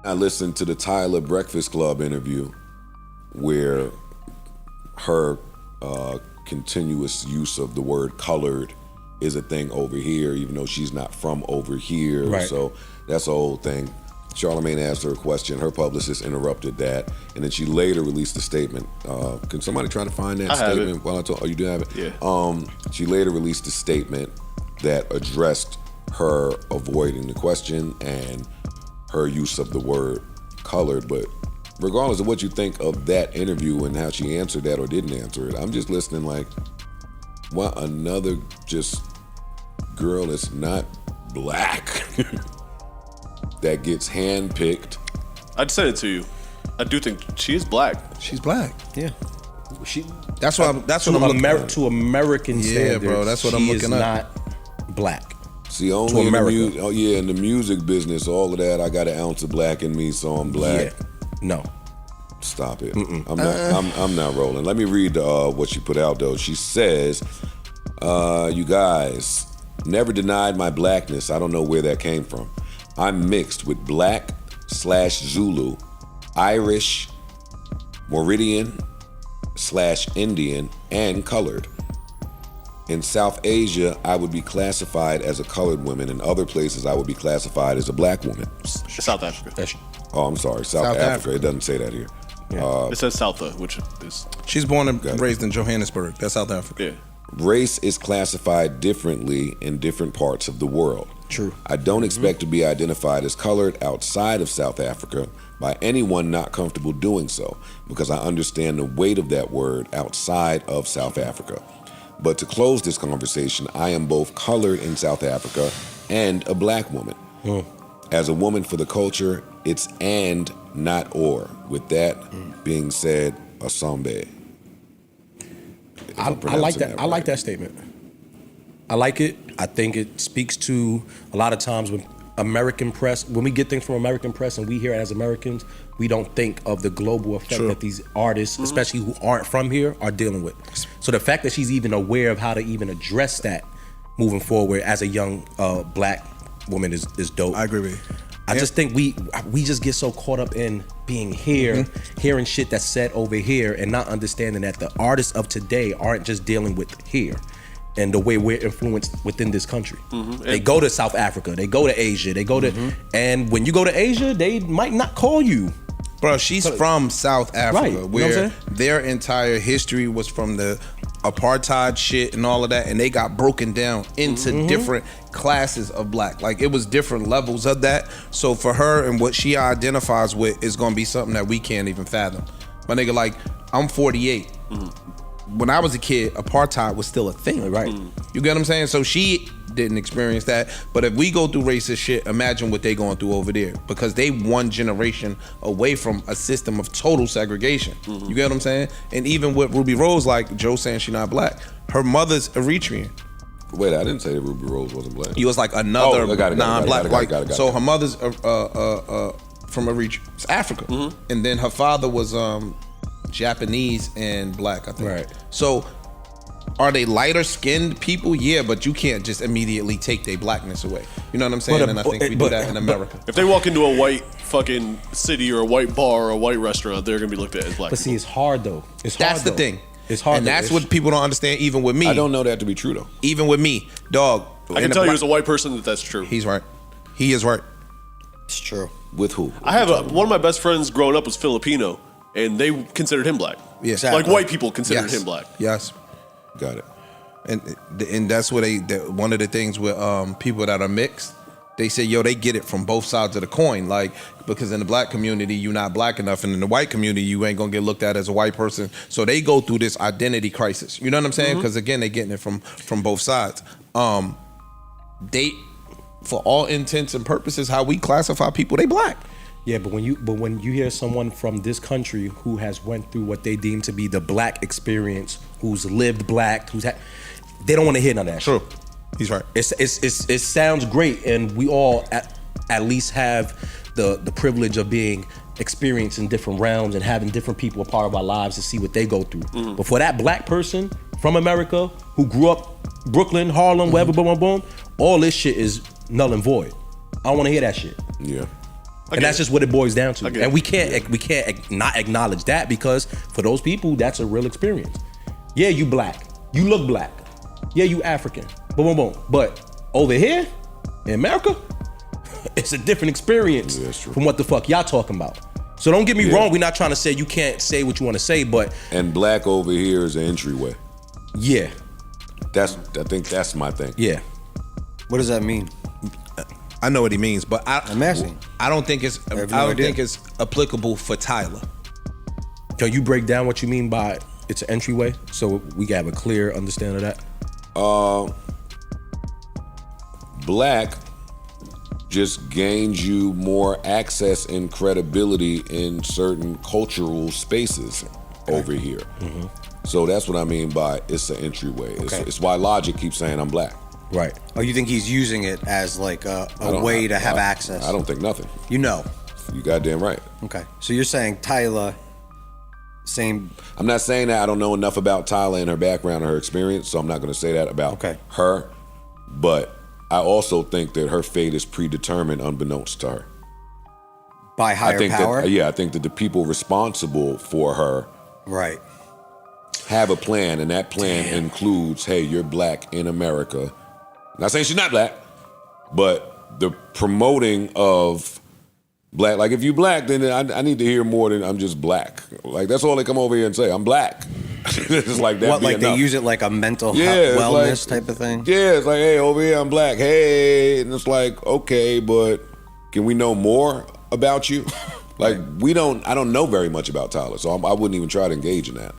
I listened to the Tyla Breakfast Club interview where her continuous use of the word colored is a thing over here, even though she's not from over here. Right. So that's the whole thing. Charlamagne asked her a question. Her publicist interrupted that, and then she later released a statement. Can somebody try to find that statement? Have it. While I talk, oh, you do have it? Yeah. She later released a statement that addressed her avoiding the question and her use of the word colored. But regardless of what you think of that interview and how she answered that or didn't answer it, I'm just listening like, what, another just girl that's not black that gets handpicked. I'd send it to you. I do think she is black. She's black. Yeah. That's what I'm looking at. To American standards, bro, that's what I'm looking she is at. not black. See, only in in the music business, all of that, I got an ounce of black in me, so I'm black. Yeah. No. Stop it. I'm not rolling. Let me read what she put out though. She says, you guys, never denied my blackness. I don't know where that came from. I'm mixed with black/Zulu, Irish, Meridian/Indian, and colored. In South Asia, I would be classified as a colored woman. In other places, I would be classified as a black woman. South Africa. Oh, I'm sorry, South Africa. It doesn't say that here. Yeah. It says Salta, which is... She's born and raised in Johannesburg. That's South Africa. Yeah. Race is classified differently in different parts of the world. True. I don't expect to be identified as colored outside of South Africa by anyone not comfortable doing so, because I understand the weight of that word outside of South Africa. But to close this conversation, I am both colored in South Africa and a black woman. As a woman for the culture, it's and, not or. With that being said, Asambe. I like that. I like that statement. I like it. I think it speaks to a lot of times when American press, when we get things from American press and we hear it as Americans, we don't think of the global effect that these artists, especially who aren't from here, are dealing with. So the fact that she's even aware of how to even address that moving forward as a young black woman is dope. I agree with you. I just think we just get so caught up in being here, hearing shit that's said over here, and not understanding that the artists of today aren't just dealing with here and the way we're influenced within this country. They go to South Africa, they go to Asia, they go to, and when you go to Asia, they might not call you. Bro, she's from South Africa, Right. where their entire history was from the apartheid shit and all of that, and they got broken down into different classes of black. Like, it was different levels of that. So for her and what she identifies with is gonna be something that we can't even fathom. My nigga, like, I'm 48. When I was a kid, apartheid was still a thing, right? You get what I'm saying? So she didn't experience that. But if we go through racist shit, imagine what they going through over there, because they one generation away from a system of total segregation. You get what I'm saying? And even with Ruby Rose, like Joe saying she not black, her mother's Eritrean. Wait, I didn't say that Ruby Rose wasn't black. He was like another non-black. So her mother's from Eritrea, it's Africa, and then her father was Japanese and black, I think. Right. So are they lighter skinned people? Yeah, but you can't just immediately take their blackness away. You know what I'm saying? And I think we do that in America. If they walk into a white fucking city or a white bar or a white restaurant, they're gonna be looked at as black. But see, it's hard though. That's the thing. It's hard. And that's what people don't understand, even with me. I don't know that to be true though. Even with me, dog. I can tell you as a white person that's true. He's right. He is right. It's true. With who? I have one of my best friends growing up was Filipino, and they considered him black. Yes. Like white people considered him black. Yes. Got it. And that's what one of the things with people that are mixed, they say, yo, they get it from both sides of the coin. Like, because in the black community, you're not black enough, and in the white community, you ain't gonna get looked at as a white person. So they go through this identity crisis. You know what I'm saying? Because again, they getting it from both sides. They, for all intents and purposes, how we classify people, they black. Yeah, but when you hear someone from this country who has went through what they deem to be the black experience, who's lived black, they don't want to hear none of that. True. Shit. He's right. It sounds great, and we all at least have the privilege of being experienced in different realms and having different people a part of our lives to see what they go through. But for that black person from America who grew up Brooklyn, Harlem, wherever, boom, boom, boom, all this shit is null and void. I don't want to hear that shit. Yeah. And that's just what it boils down to. And we can't not acknowledge that, because for those people, that's a real experience. Yeah, you black. You look black. Yeah, you African. Boom, boom, boom. But over here in America, it's a different experience from what the fuck y'all talking about. So don't get me wrong. We're not trying to say you can't say what you want to say, but and black over here is an entryway. Yeah, I think that's my thing. Yeah. What does that mean? I know what he means, but I'm asking. I don't think it's applicable for Tyla. Can you break down what you mean by it's an entryway, so we can have a clear understanding of that? Black just gains you more access and credibility in certain cultural spaces over here. So that's what I mean by it's an entryway. It's why Logic keeps saying I'm black. Right. Oh, you think he's using it as like a way to have access? I don't think nothing. You know. You goddamn right. Okay. So you're saying Tyla, same. I'm not saying that I don't know enough about Tyla and her background or her experience, so I'm not going to say that about her. But I also think that her fate is predetermined unbeknownst to her. By higher power? I think that the people responsible for her have a plan, and that plan includes, hey, you're black in America. Not saying she's not black, but the promoting of black, like if you black, then I need to hear more than I'm just black. Like that's all they come over here and say, I'm black. It's like that. What, like enough. they use it like a mental wellness type of thing? Yeah, it's like, hey, over here I'm black. Hey, and it's like, okay, but can we know more about you? Like I don't know very much about Tyla, so I wouldn't even try to engage in that.